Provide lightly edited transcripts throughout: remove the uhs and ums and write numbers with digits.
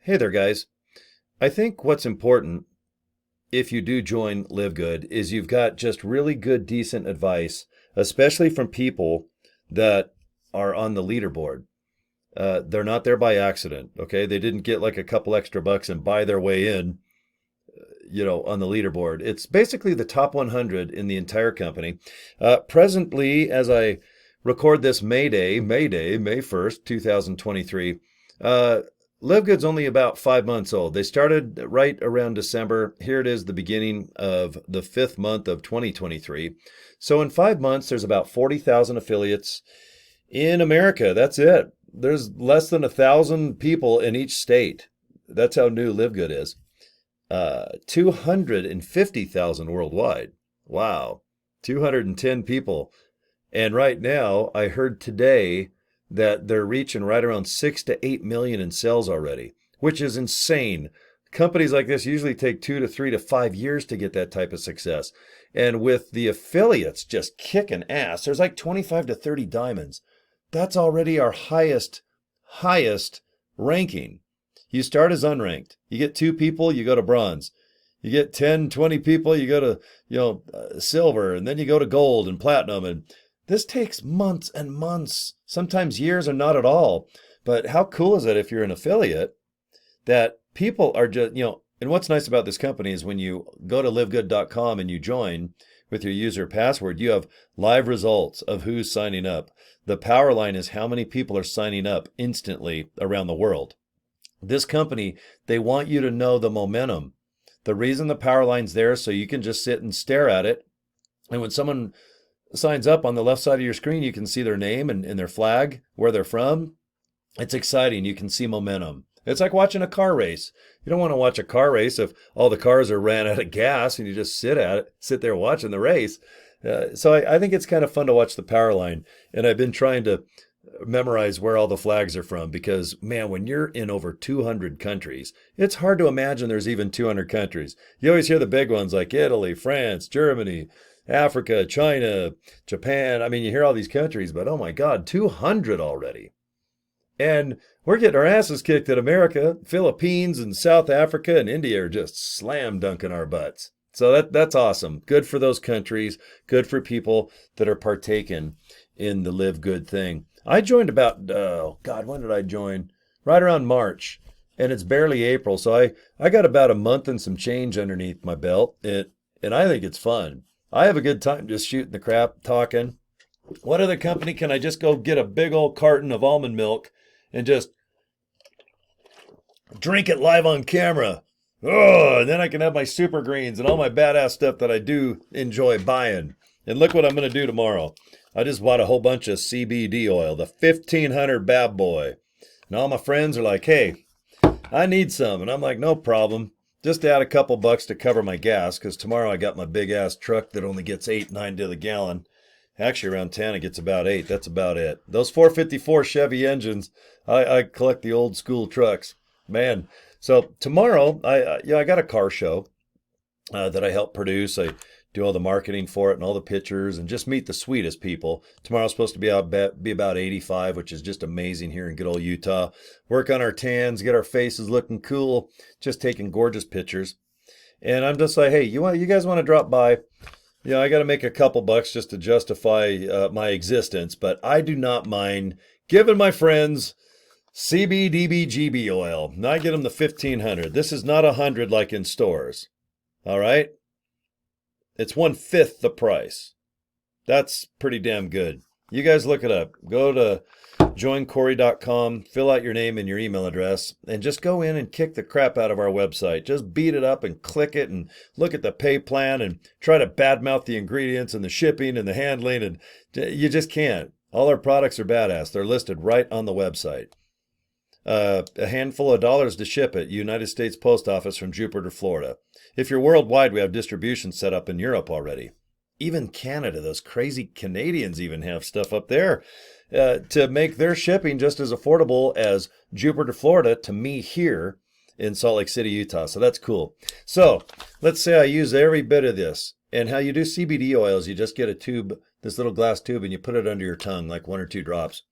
Hey there, guys. I think what's important if you do join LiveGood is you've got just really good, decent advice, especially from people that are on the leaderboard. They're not there by accident, okay? They didn't get like a couple extra bucks and buy their way in, on the leaderboard. It's basically the top 100 in the entire company. Presently, as I record this May 1st, 2023, LiveGood's only about 5 months old. They started right around December. Here it is, the beginning of the 5th month of 2023. So in 5 months, there's about 40,000 affiliates in America. That's it. There's less than 1,000 people in each state. That's how new LiveGood is. 250,000 worldwide. Wow. 210 people. And right now, I heard today that they're reaching right around 6 to 8 million in sales already, which is insane. Companies like this usually take 2 to 3 to 5 years to get that type of success. And with the affiliates just kicking ass, there's like 25 to 30 diamonds. That's already our highest ranking. You start as unranked. You get 2 people, you go to bronze. You get 10, 20 people, you go to, silver, and then you go to gold and platinum. And this takes months and months, sometimes years or not at all. But how cool is it if you're an affiliate that people are just, and what's nice about this company is when you go to livegood.com and you join with your user password, you have live results of who's signing up. The power line is how many people are signing up instantly around the world. This company, they want you to know the momentum. The reason the power line's there so you can just sit and stare at it. And when someone signs up on the left side of your screen, you can see their name and their flag, where they're from. It's exciting. You can see momentum. It's like watching a car race. You don't want to watch a car race if all the cars are ran out of gas and you just sit there watching the race. So I think it's kind of fun to watch the power line. And I've been trying to memorize where all the flags are from because, man, when you're in over 200 countries, it's hard to imagine there's even 200 countries. You always hear the big ones like Italy, France, Germany, Africa, China, Japan. I mean, you hear all these countries, but oh my God, 200 already. And we're getting our asses kicked in America. Philippines and South Africa and India are just slam dunking our butts. So that's awesome. Good for those countries. Good for people that are partaking in the Live Good thing. I joined about, when did I join? Right around March. And it's barely April. So I got about a month and some change underneath my belt. And I think it's fun. I have a good time just shooting the crap, talking. What other company can I just go get a big old carton of almond milk and just drink it live on camera? Oh, and then I can have my super greens and all my badass stuff that I do enjoy buying. And look what I'm going to do tomorrow. I just bought a whole bunch of CBD oil, the 1500 bad boy. And all my friends are like, hey, I need some. And I'm like, no problem. Just add a couple bucks to cover my gas, because tomorrow I got my big ass truck that only gets 8, 9 to the gallon. Actually, around 10, it gets about 8. That's about it. Those 454 Chevy engines, I collect the old school trucks. Man, so tomorrow, I got a car show that I help produce. I do all the marketing for it and all the pictures and just meet the sweetest people. Tomorrow's supposed to be about 85, which is just amazing here in good old Utah. Work on our tans, get our faces looking cool, just taking gorgeous pictures. And I'm just like, hey, you guys want to drop by? I got to make a couple bucks just to justify my existence, but I do not mind giving my friends CBDBGB oil. And I get them the 1500. This is not 100 like in stores. All right? It's 1/5 the price. That's pretty damn good. You guys look it up. Go to joincorey.com, fill out your name and your email address, and just go in and kick the crap out of our website. Just beat it up and click it and look at the pay plan and try to badmouth the ingredients and the shipping and the handling, and you just can't. All our products are badass. They're listed right on the website. A handful of dollars to ship it, United States Post Office from Jupiter, Florida. If you're worldwide, we have distribution set up in Europe already. Even Canada, those crazy Canadians even have stuff up there to make their shipping just as affordable as Jupiter, Florida to me here in Salt Lake City, Utah. So that's cool. So let's say I use every bit of this. And how you do CBD oils, you just get a tube, this little glass tube, and you put it under your tongue, like 1 or 2 drops.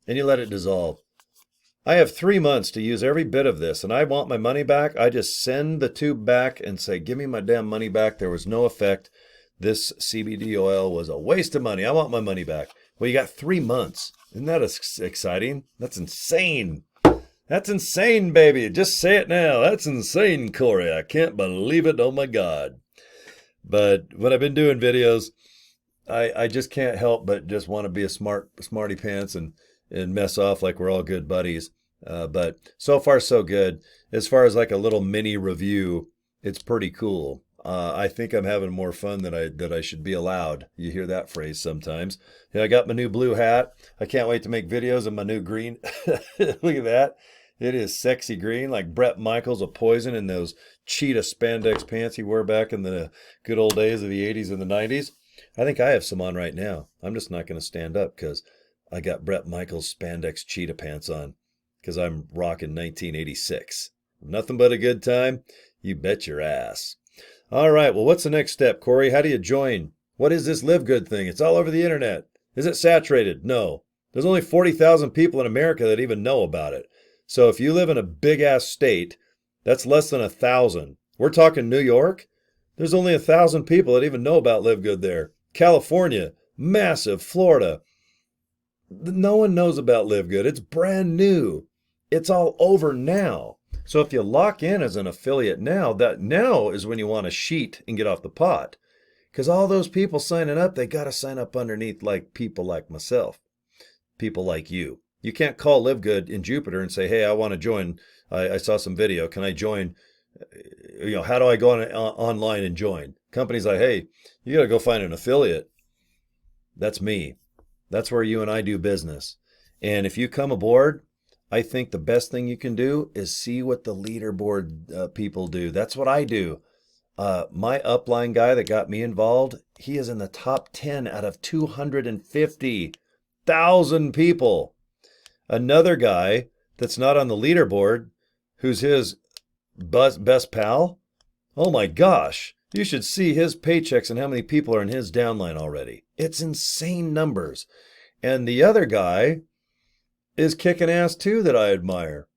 And you let it dissolve. I have 3 months to use every bit of this, and I want my money back. I just send the tube back and say, give me my damn money back. There was no effect. This CBD oil was a waste of money. I want my money back. Well, you got 3 months. Isn't that exciting? That's insane. That's insane, baby. Just say it now. That's insane, Corey. I can't believe it. Oh, my God. But when I've been doing videos, I just can't help but just want to be a smarty pants and mess off like we're all good buddies. But so far, so good. As far as like a little mini review, it's pretty cool. I think I'm having more fun than I should be allowed. You hear that phrase sometimes. Yeah, I got my new blue hat. I can't wait to make videos of my new green. Look at that. It is sexy green, like Bret Michaels of Poison in those cheetah spandex pants he wore back in the good old days of the 80s and the 90s. I think I have some on right now. I'm just not going to stand up because I got Bret Michaels spandex cheetah pants on because I'm rocking 1986. Nothing but a good time? You bet your ass. All right, well, what's the next step, Corey? How do you join? What is this LiveGood thing? It's all over the internet. Is it saturated? No. There's only 40,000 people in America that even know about it. So if you live in a big-ass state, that's less than 1,000. We're talking New York. There's only 1,000 people that even know about LiveGood there. California, massive. Florida. No one knows about LiveGood. It's brand new. It's all over now. So if you lock in as an affiliate now, that now is when you want to sheet and get off the pot. Because all those people signing up, they got to sign up underneath like people like myself, people like you. You can't call LiveGood in Jupiter and say, hey, I want to join. I saw some video. Can I join? How do I go online and join? Company's like, hey, you got to go find an affiliate. That's me. That's where you and I do business. And if you come aboard, I think the best thing you can do is see what the leaderboard people do. That's what I do. My upline guy that got me involved, he is in the top 10 out of 250,000 people. Another guy that's not on the leaderboard, who's his best pal, oh my gosh, you should see his paychecks and how many people are in his downline already. It's insane numbers. And the other guy is kicking ass too that I admire.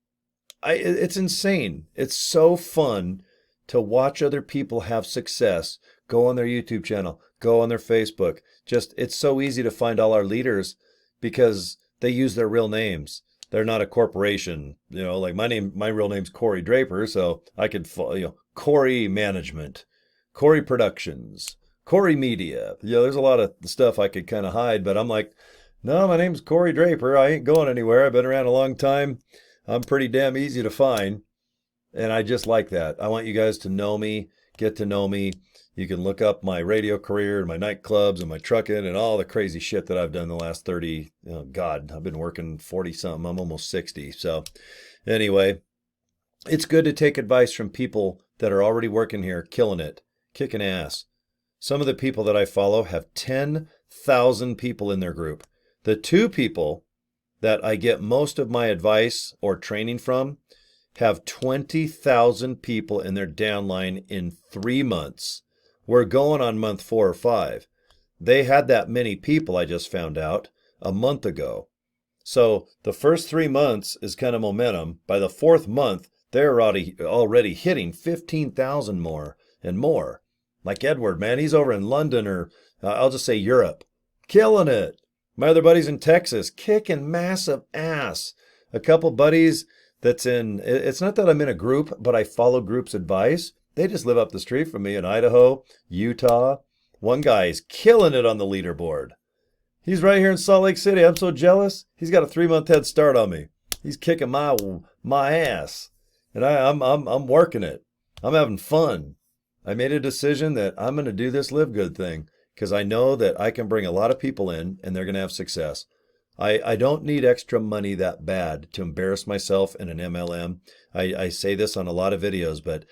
It's insane. It's so fun to watch other people have success. Go on their YouTube channel, go on their Facebook. It's so easy to find all our leaders because they use their real names. They're not a corporation. Like my real name's Corey Draper, so I could, Corey Management, Corey Productions, Corey Media. There's a lot of stuff I could kind of hide, but I'm like, no, my name's Corey Draper. I ain't going anywhere. I've been around a long time. I'm pretty damn easy to find. And I just like that. I want you guys to know me, get to know me. You can look up my radio career and my nightclubs and my trucking and all the crazy shit that I've done the last 30. Oh God, I've been working 40 something. I'm almost 60. So anyway, it's good to take advice from people that are already working here, killing it, kicking ass. Some of the people that I follow have 10,000 people in their group. The two people that I get most of my advice or training from have 20,000 people in their downline in 3 months. We're going on month 4 or 5. They had that many people, I just found out, a month ago. So the first 3 months is kind of momentum. By the 4th month, they're already hitting 15,000 more and more. Like Edward, man, he's over in London or I'll just say Europe. Killing it. My other buddies in Texas, kicking massive ass. A couple buddies it's not that I'm in a group, but I follow groups' advice. They just live up the street from me in Idaho, Utah. One guy is killing it on the leaderboard. He's right here in Salt Lake City. I'm so jealous. He's got a 3-month head start on me. He's kicking my ass, and I'm working it. I'm having fun. I made a decision that I'm going to do this LiveGood thing because I know that I can bring a lot of people in and they're going to have success. I don't need extra money that bad to embarrass myself in an MLM. I say this on a lot of videos, but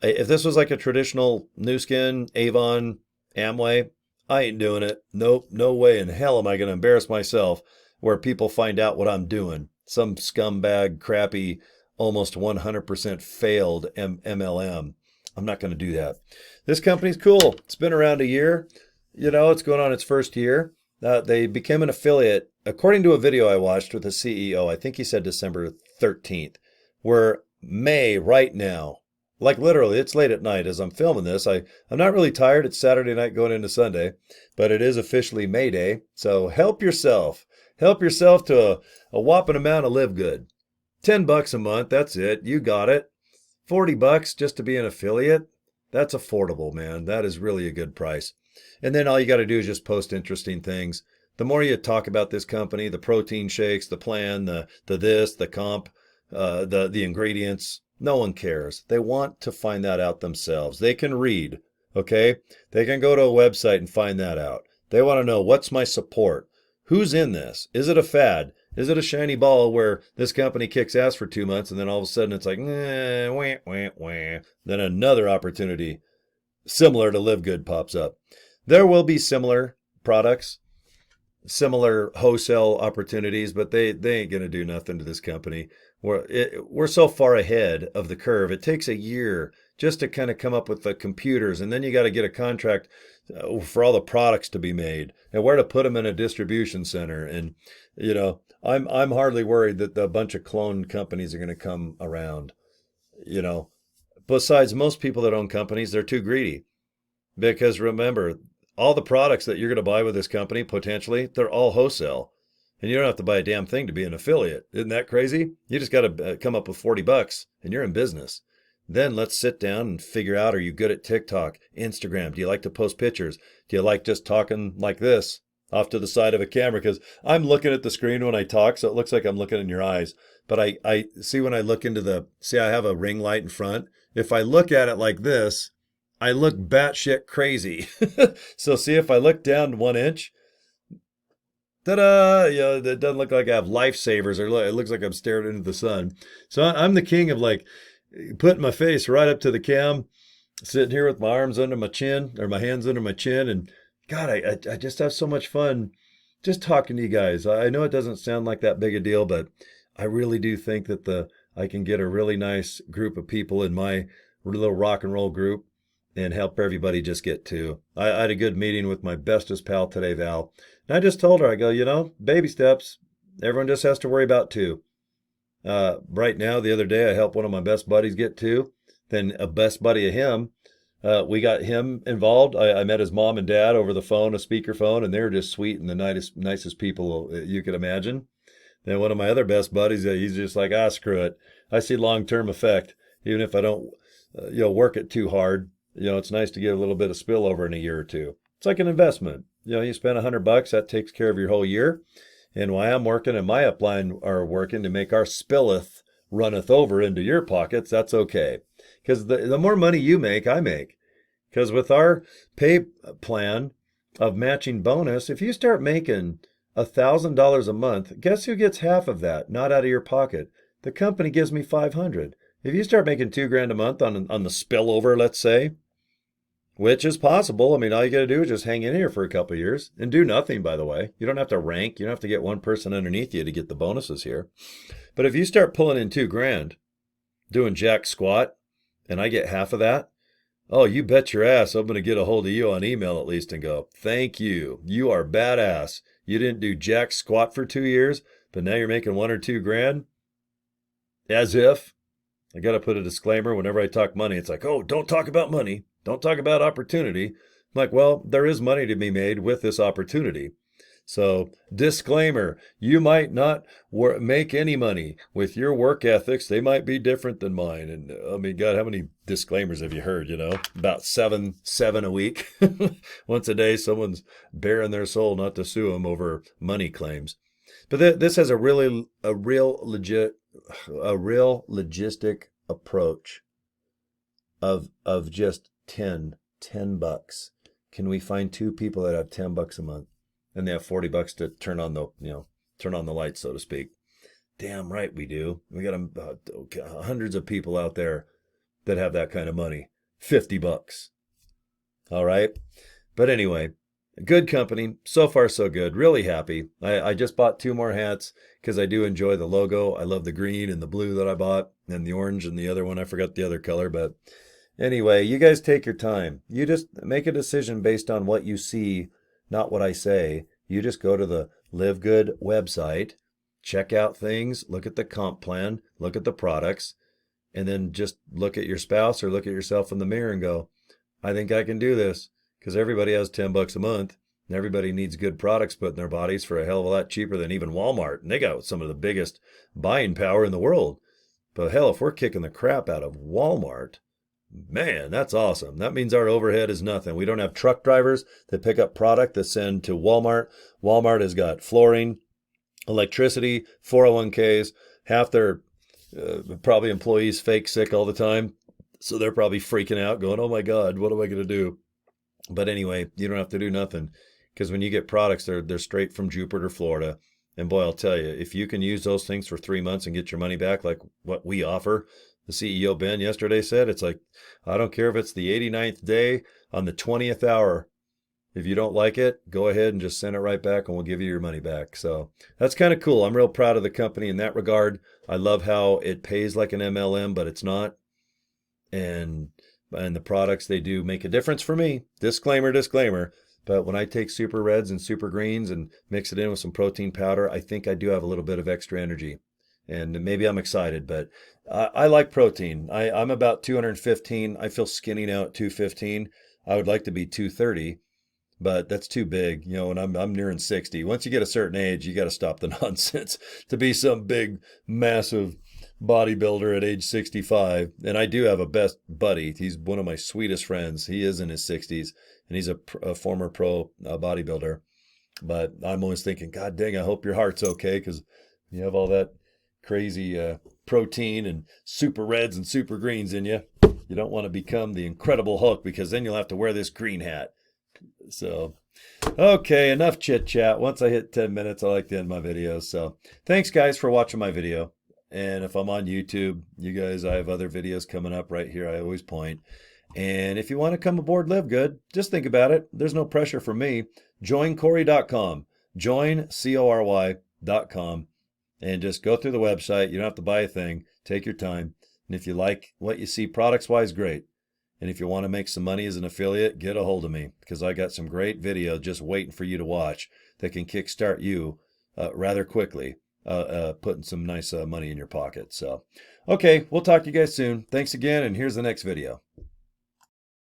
if this was like a traditional Nu Skin, Avon, Amway, I ain't doing it. Nope, no way in hell am I going to embarrass myself where people find out what I'm doing. Some scumbag, crappy, almost 100% failed MLM. I'm not going to do that. This company's cool. It's been around a year. It's going on its first year. They became an affiliate, according to a video I watched with the CEO. I think he said December 13th. We're May right now. Like literally, it's late at night as I'm filming this. I'm not really tired. It's Saturday night going into Sunday, but it is officially May Day. So help yourself. Help yourself to a whopping amount of LiveGood. $10 a month, that's it. You got it. $40 just to be an affiliate. That's affordable, man. That is really a good price. And then all you got to do is just post interesting things. The more you talk about this company, the protein shakes, the plan, the this, the comp, the ingredients, no one cares. They want to find that out themselves. They can read, okay? They can go to a website and find that out. They want to know, what's my support? Who's in this? Is it a fad? Is it a shiny ball where this company kicks ass for 2 months and then all of a sudden it's like, wah, wah, wah. Then another opportunity similar to LiveGood pops up. There will be similar products, similar wholesale opportunities, but they ain't going to do nothing to this company. We're so far ahead of the curve. It takes a year just to kind of come up with the computers, and then you got to get a contract for all the products to be made and where to put them in a distribution center. And you know, I'm hardly worried that a bunch of clone companies are going to come around. You know, besides, most people that own companies, they're too greedy, because remember, all the products that you're going to buy with this company, potentially, they're all wholesale. And you don't have to buy a damn thing to be an affiliate. Isn't that crazy? You just got to come up with $40 and you're in business. Then let's sit down and figure out, are you good at TikTok, Instagram? Do you like to post pictures? Do you like just talking like this off to the side of a camera? Because I'm looking at the screen when I talk, so it looks like I'm looking in your eyes. But I see when I look into I have a ring light in front. If I look at it like this, I look batshit crazy. So see, if I look down 1 inch, ta-da! You know, it doesn't look like I have lifesavers, or it looks like I'm staring into the sun. So I'm the king of like putting my face right up to the cam, sitting here with my arms under my chin, or my hands under my chin, and God, I just have so much fun just talking to you guys. I know it doesn't sound like that big a deal, but I really do think that I can get a really nice group of people in my little rock and roll group and help everybody just get to. I had a good meeting with my bestest pal today, Val. And I just told her, I go, you know, baby steps. Everyone just has to worry about 2. Right now, the other day, I helped one of my best buddies get 2. Then a best buddy of him, we got him involved. I met his mom and dad over the phone, a speakerphone, and they were just sweet and the nicest people you could imagine. Then one of my other best buddies, he's just like, screw it. I see long-term effect, even if I don't, work it too hard. You know, it's nice to get a little bit of spillover in a year or two. It's like an investment. You know, you spend $100, that takes care of your whole year. And while I'm working and my upline are working to make our spilleth runneth over into your pockets, that's okay. Because the more money you make, I make. Because with our pay plan of matching bonus, if you start making $1,000 a month, guess who gets half of that? Not out of your pocket. The company gives me $500. If you start making $2,000 a month on the spillover, let's say, which is possible. I mean, all you got to do is just hang in here for a couple of years and do nothing, by the way. You don't have to rank. You don't have to get one person underneath you to get the bonuses here. But if you start pulling in $2,000, doing jack squat, and I get half of that, oh, you bet your ass I'm going to get a hold of you on email at least and go, thank you. You are badass. You didn't do jack squat for 2 years, but now you're making $1 or $2,000. As if. I got to put a disclaimer whenever I talk money. It's like, oh, don't talk about money. Don't talk about opportunity. I'm like, well, there is money to be made with this opportunity. So, disclaimer, you might not make any money with your work ethics. They might be different than mine. And I mean, God, how many disclaimers have you heard, About seven a week. Once a day, someone's bearing their soul not to sue them over money claims. But this has a real logistic approach of just $10. Can we find 2 people that have $10 a month and they have $40 to turn on the lights, so to speak? Damn right we do. We got hundreds of people out there that have that kind of money. $50. All right. But anyway, good company. So far, so good. Really happy. I just bought 2 more hats because I do enjoy the logo. I love the green and the blue that I bought, and the orange and the other one. I forgot the other color. But anyway, you guys take your time. You just make a decision based on what you see, not what I say. You just go to the LiveGood website check out things, look at the comp plan, look at the products, and then just look at your spouse or look at yourself in the mirror and go, I think I can do this, because everybody has $10 a month and everybody needs good products put in their bodies for a hell of a lot cheaper than even Walmart. And they got some of the biggest buying power in the world. But hell, if we're kicking the crap out of Walmart, man, that's awesome. That means our overhead is nothing. We don't have truck drivers that pick up product that send to Walmart. Walmart has got flooring, electricity, 401ks, half their probably employees fake sick all the time. So they're probably freaking out going, oh my God, what am I going to do? But anyway, you don't have to do nothing, because when you get products, they're straight from Jupiter, Florida. And boy, I'll tell you, if you can use those things for 3 months and get your money back like what we offer, the CEO Ben yesterday said, it's like, I don't care if it's the 89th day on the 20th hour. If you don't like it, go ahead and just send it right back and we'll give you your money back. So that's kind of cool. I'm real proud of the company in that regard. I love how it pays like an MLM, but it's not. And the products they do make a difference for me. Disclaimer, disclaimer. But when I take super reds and super greens and mix it in with some protein powder, I think I do have a little bit of extra energy. And maybe I'm excited, but I like protein. I'm about 215. I feel skinny now at 215. I would like to be 230. But that's too big, and I'm nearing 60. Once you get a certain age, you got to stop the nonsense to be some big, massive bodybuilder at age 65. And I do have a best buddy. He's one of my sweetest friends. He is in his 60s, and he's a former pro bodybuilder. But I'm always thinking, God dang, I hope your heart's okay, because you have all that crazy protein and super reds and super greens in you. You don't want to become the Incredible Hulk, because then you'll have to wear this green hat. So, okay, enough chit chat. Once I hit 10 minutes, I like to end my videos. So thanks guys for watching my video. And if I'm on YouTube, you guys, I have other videos coming up right here. I always point. And if you want to come aboard LiveGood, just think about it. There's no pressure from me. Join Corey.com. Join CORY.com. And just go through the website. You don't have to buy a thing. Take your time. And if you like what you see products-wise, great. And if you want to make some money as an affiliate, get a hold of me, because I got some great videos just waiting for you to watch that can kickstart you rather quickly, putting some nice money in your pocket. So, okay, we'll talk to you guys soon. Thanks again, and here's the next video.